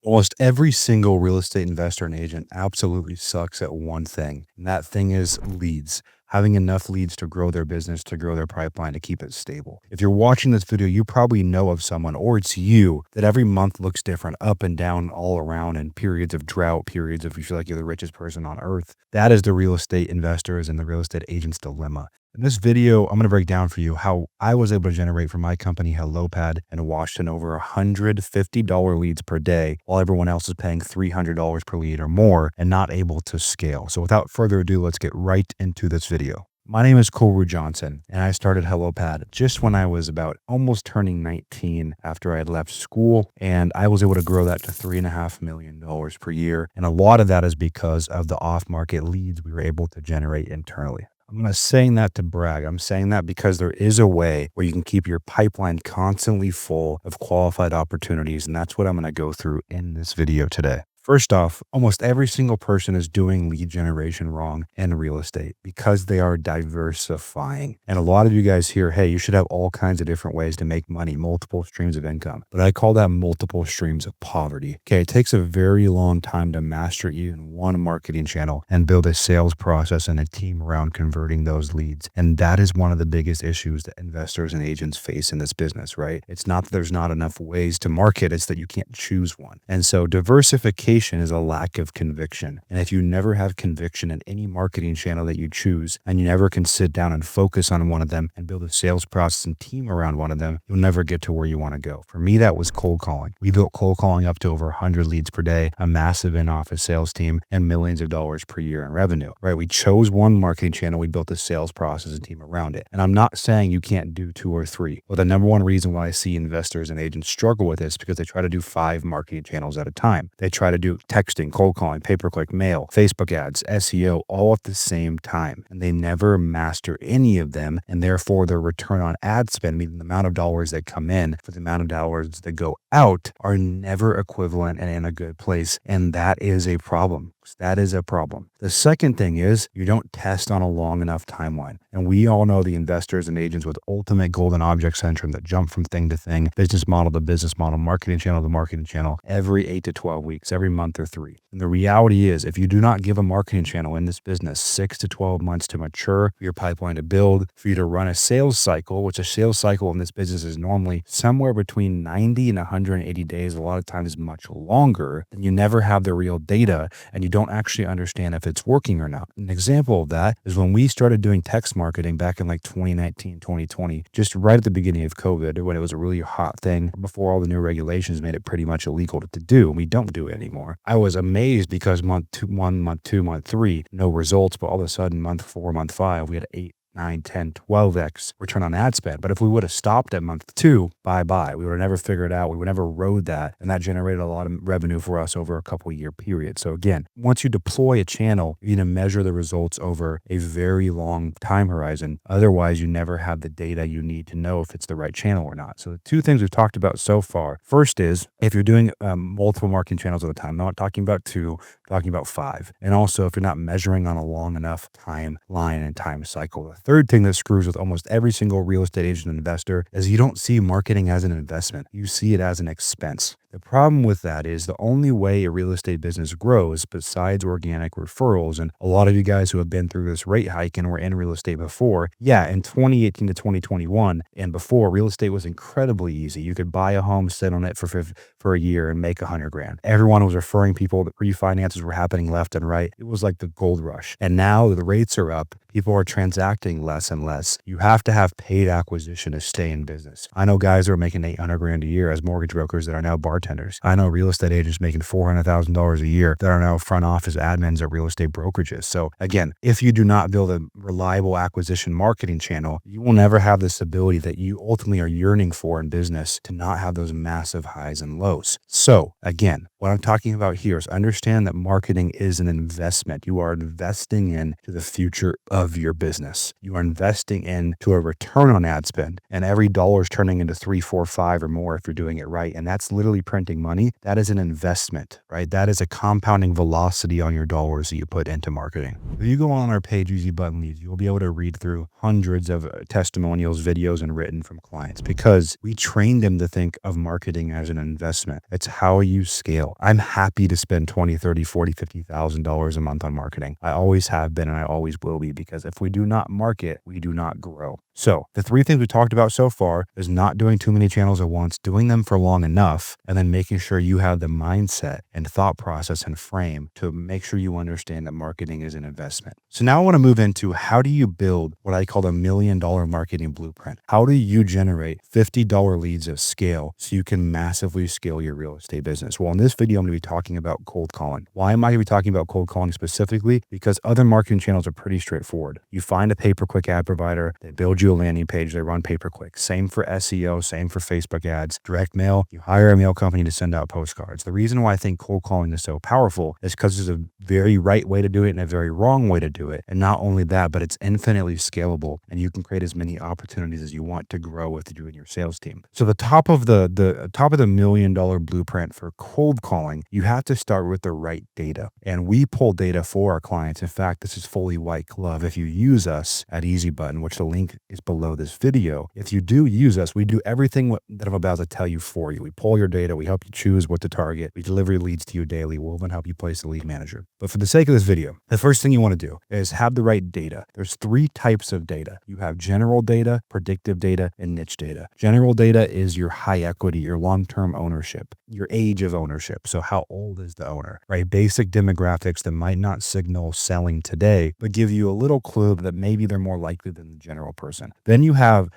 Almost every single real estate investor and agent absolutely sucks at one thing, and that thing is leads. Having enough leads to grow their business, to grow their pipeline, to keep it stable. If you're watching this video, you probably know of someone, or it's you, that every month looks different, up and down, all around, in periods of drought, periods of you feel like you're the richest person on earth. That is the real estate investors and the real estate agent's dilemma. In this video, I'm going to break down for you how I was able to generate for my company HelloPad and Washington over $150 leads per day while everyone else is paying $300 per lead or more and not able to scale. So without further ado, let's get right into this video. My name is Ruud-Johnson, and I started HelloPad just when I was about almost turning 19 after I had left school, and I was able to grow that to $3.5 million per year. And a lot of that is because of the off-market leads we were able to generate internally. I'm not saying that to brag. I'm saying that because there is a way where you can keep your pipeline constantly full of qualified opportunities, and that's what I'm going to go through in this video today. First off, almost every single person is doing lead generation wrong in real estate because they are diversifying. And a lot of you guys hear, hey, you should have all kinds of different ways to make money, multiple streams of income. But I call that multiple streams of poverty. Okay, it takes a very long time to master even one marketing channel and build a sales process and a team around converting those leads. And that is one of the biggest issues that investors and agents face in this business, right? It's not that there's not enough ways to market, it's that you can't choose one. And so diversification is a lack of conviction. And if you never have conviction in any marketing channel that you choose, and you never can sit down and focus on one of them and build a sales process and team around one of them, you'll never get to where you want to go. For me, that was cold calling. We built cold calling up to over 100 leads per day, a massive in-office sales team, and millions of dollars per year in revenue, right? We chose one marketing channel, we built a sales process and team around it. And I'm not saying you can't do two or three. But the number one reason why I see investors and agents struggle with this is because they try to do 5 marketing channels at a time. They try to do texting, cold calling, pay-per-click, mail, Facebook ads, SEO, all at the same time. And they never master any of them. And therefore their return on ad spend, meaning the amount of dollars that come in for the amount of dollars that go out, are never equivalent and in a good place. And that is a problem. That is a problem. The second thing is you don't test on a long enough timeline. And we all know the investors and agents with ultimate golden object syndrome that jump from thing to thing, business model to business model, marketing channel to marketing channel, every 8 to 12 weeks, every month or 3. And the reality is, if you do not give a marketing channel in this business 6 to 12 months to mature, for your pipeline to build, for you to run a sales cycle, which a sales cycle in this business is normally somewhere between 90 and 180 days, a lot of times much longer, then you never have the real data and you don't actually understand if it's working or not. An example of that is when we started doing text marketing back in like 2019, 2020, just right at the beginning of COVID, when it was a really hot thing, before all the new regulations made it pretty much illegal to do, and we don't do it anymore. I was amazed because month 1, month 2, month 3, no results, but all of a sudden month 4, month 5, we had 8, 9, 10, 12x return on ad spend. But if we would have stopped at month 2, bye-bye. We would have never figured out. We would never rode that. And that generated a lot of revenue for us over a couple year period. So again, once you deploy a channel, you need to measure the results over a very long time horizon. Otherwise, you never have the data you need to know if it's the right channel or not. So the 2 things we've talked about so far. First is if you're doing multiple marketing channels at a time, I'm not talking about 2, I'm talking about 5. And also if you're not measuring on a long enough timeline and time cycle. The third thing that screws with almost every single real estate agent and investor is you don't see marketing as an investment. You see it as an expense. The problem with that is the only way a real estate business grows besides organic referrals, and a lot of you guys who have been through this rate hike and were in real estate before, in 2018 to 2021 and before, real estate was incredibly easy. You could buy a home, sit on it for a year and make $100,000. Everyone was referring people, that refinances were happening left and right. It was like the gold rush. And now the rates are up. People are transacting less and less. You have to have paid acquisition to stay in business. I know guys who are making $800,000 a year as mortgage brokers that are now bartenders. I know real estate agents making $400,000 a year that are now front office admins at real estate brokerages. So again, if you do not build a reliable acquisition marketing channel, you will never have the stability that you ultimately are yearning for in business to not have those massive highs and lows. So again, what I'm talking about here is understand that marketing is an investment. You are investing into the future of your business. You are investing into a return on ad spend, and every dollar is turning into 3, 4, 5 or more if you're doing it right. And that's literally printing money, that is an investment, right? That is a compounding velocity on your dollars that you put into marketing. If you go on our page, Easy Button Leads, you'll be able to read through hundreds of testimonials, videos, and written from clients because we train them to think of marketing as an investment. It's how you scale. I'm happy to spend $20, $30, $40, $50,000 a month on marketing. I always have been and I always will be, because if we do not market, we do not grow. So the three things we talked about so far is not doing too many channels at once, doing them for long enough, and then making sure you have the mindset and thought process and frame to make sure you understand that marketing is an investment. So now I want to move into, how do you build what I call the $1 million marketing blueprint? How do you generate $50 leads of scale so you can massively scale your real estate business? Well, in this video, I'm going to be talking about cold calling. Why am I going to be talking about cold calling specifically? Because other marketing channels are pretty straightforward. You find a pay-per-click ad provider, they build you a landing page, they run pay-per-click. Same for SEO, same for Facebook ads. Direct mail, you hire a mail company to send out postcards. The reason why I think cold calling is so powerful is because there's a very right way to do it and a very wrong way to do it. And not only that, but it's infinitely scalable, and you can create as many opportunities as you want to grow with you and your sales team. So the top of the $1 million blueprint for cold calling, you have to start with the right data. And we pull data for our clients. In fact, this is fully white glove. If you use us at Easy Button, which the link is below this video, if you do use us, we do everything that I'm about to tell you for you. We pull your data, we help you choose what to target, we deliver leads to you daily, we'll even help you place the lead manager. But for the sake of this video, the first thing you want to do is have the right data. There's three types of data. You have general data, predictive data, and niche data. General data is your high equity, your long-term ownership, your age of ownership. So how old is the owner, right? Basic demographics that might not signal selling today, but give you a little clue that maybe they're more likely than the general person. Then you have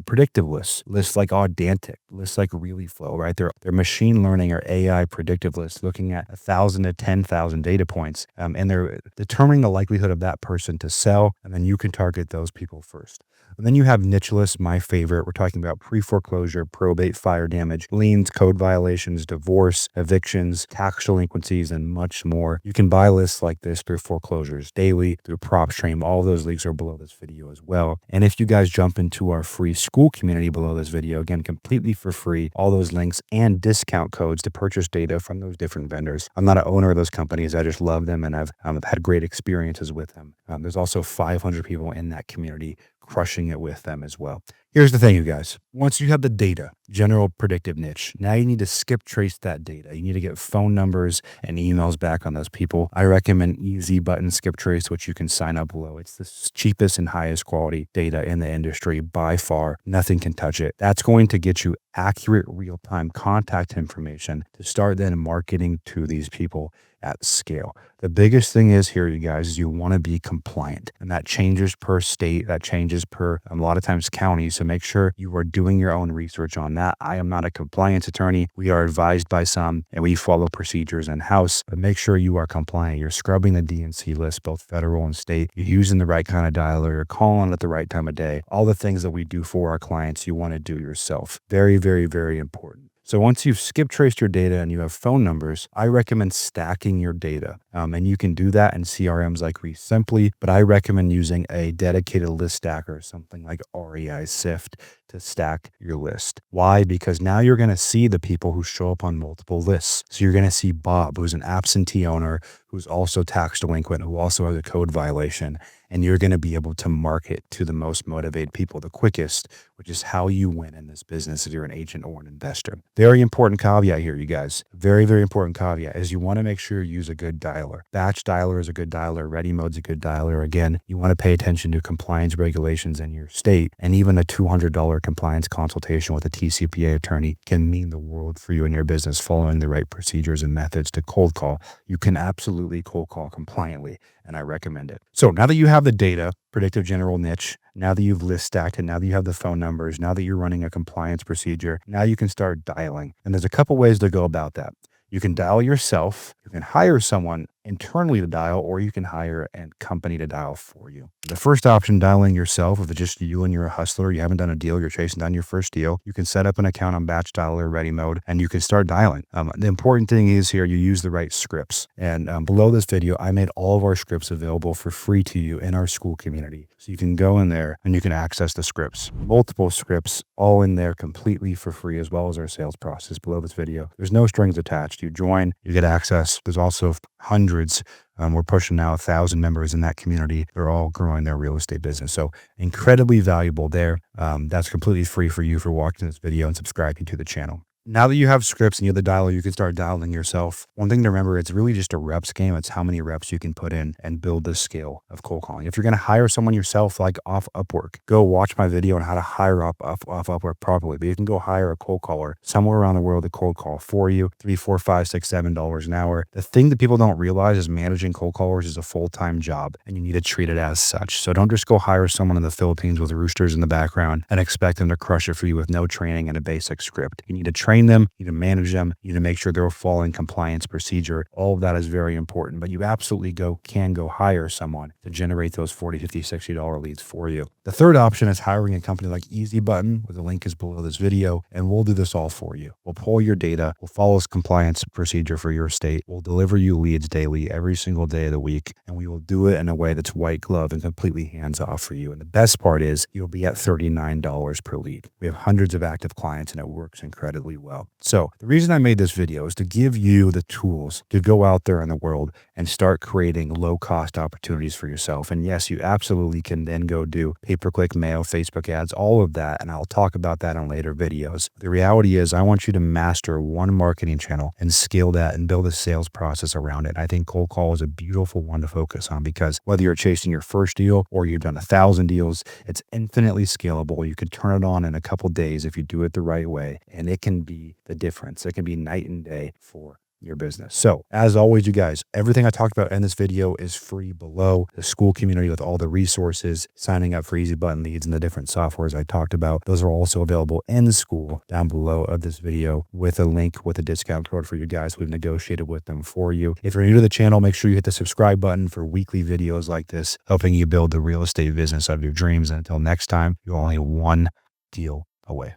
predictive lists like Audantic, lists like ReallyFlow, right? They're machine learning or AI predictive lists looking at 1,000 to 10,000 data points, and they're determining the likelihood of that person to sell, and then you can target those people first. And then you have niche lists, my favorite. We're talking about pre-foreclosure, probate, fire damage, liens, code violations, divorce, evictions, tax delinquencies, and much more. You can buy lists like this through Foreclosures Daily, through PropStream. All those links are below this video as well. And if you guys jump into our free school community below this video, again, completely for free, all those links and discount codes to purchase data from those different vendors. I'm not an owner of those companies. I just love them, and I've had great experiences with them. There's also 500 people in that community crushing it with them as well. Here's the thing, you guys. Once you have the data, general, predictive, niche, now you need to skip trace that data. You need to get phone numbers and emails back on those people. I recommend Easy Button Skip Trace, which you can sign up below. It's the cheapest and highest quality data in the industry by far. Nothing can touch it. That's going to get you accurate real-time contact information to start then marketing to these people at scale. The biggest thing is here, you guys, is you want to be compliant, and that changes per state, that changes per a lot of times county. So make sure you are doing your own research on that. I am not a compliance attorney. We are advised by some, and we follow procedures in-house, but make sure you are compliant. You're scrubbing the DNC list, both federal and state. You're using the right kind of dialer. You're calling at the right time of day. All the things that we do for our clients, you want to do yourself. Very, very, very important. So once you've skip traced your data and you have phone numbers, I recommend stacking your data. And you can do that in CRMs like ReSimpli, but I recommend using a dedicated list stacker, something like REI Sift, to stack your list. Why? Because now you're going to see the people who show up on multiple lists. So you're going to see Bob, who's an absentee owner, who's also tax delinquent, who also has a code violation. And you're going to be able to market to the most motivated people the quickest, which is how you win in this business if you're an agent or an investor. Very important caveat here, you guys. Very, very important caveat is you want to make sure you use a good dialer. Batch dialer is a good dialer. Ready mode's a good dialer. Again, you want to pay attention to compliance regulations in your state, and even a $200 compliance consultation with a TCPA attorney can mean the world for you and your business. Following the right procedures and methods to cold call, you can absolutely cold call compliantly, and I recommend it. So now that you have the data, predictive, general, niche, now that you've list stacked it, now that you have the phone numbers, now that you're running a compliance procedure, now you can start dialing. And there's a couple ways to go about that. You can dial yourself. You can hire someone internally to dial, or you can hire a company to dial for you. The first option, dialing yourself, if it's just you and you're a hustler, you haven't done a deal, you're chasing down your first deal, you can set up an account on batch dialer ready mode and you can start dialing. The important thing is here, you use the right scripts. And below this video, I made all of our scripts available for free to you in our school community. So you can go in there and you can access the scripts, multiple scripts, all in there completely for free, as well as our sales process below this video. There's no strings attached. You join, you get access. There's also hundreds. We're pushing now 1,000 members in that community. They're all growing their real estate business. So incredibly valuable there. That's completely free for you for watching this video and subscribing to the channel. Now that you have scripts and you have the dialer, you can start dialing yourself. One thing to remember, it's really just a reps game. It's how many reps you can put in and build the skill of cold calling. If you're going to hire someone yourself, like off Upwork, go watch my video on how to hire off Upwork properly. But you can go hire a cold caller somewhere around the world to cold call for you, $3, $4, $5, $6, $7 an hour. The thing that people don't realize is managing cold callers is a full-time job and you need to treat it as such. So don't just go hire someone in the Philippines with roosters in the background and expect them to crush it for you with no training and a basic script. You need to train them, you need to manage them, you need to make sure they're following compliance procedure. All of that is very important, but you absolutely can go hire someone to generate those $40, $50, $60 leads for you. The third option is hiring a company like Easy Button, where the link is below this video, and we'll do this all for you. We'll pull your data, we'll follow compliance procedure for your state, we'll deliver you leads daily, every single day of the week, and we will do it in a way that's white glove and completely hands off for you. And the best part is you'll be at $39 per lead. We have hundreds of active clients and it works incredibly well. So the reason I made this video is to give you the tools to go out there in the world and start creating low-cost opportunities for yourself. And yes, you absolutely can then go do pay-per-click, mail, Facebook ads, all of that. And I'll talk about that in later videos. The reality is I want you to master one marketing channel and scale that and build a sales process around it. I think cold call is a beautiful one to focus on, because whether you're chasing your first deal or you've done 1,000 deals, it's infinitely scalable. You could turn it on in a couple days if you do it the right way, and it can be the difference. It can be night and day for your business. So as always, you guys, everything I talked about in this video is free below. The school community with all the resources, signing up for Easy Button leads and the different softwares I talked about, those are also available in the school down below of this video with a link with a discount code for you guys. We've negotiated with them for you. If you're new to the channel, make sure you hit the subscribe button for weekly videos like this, helping you build the real estate business of your dreams. And until next time, you're only one deal away.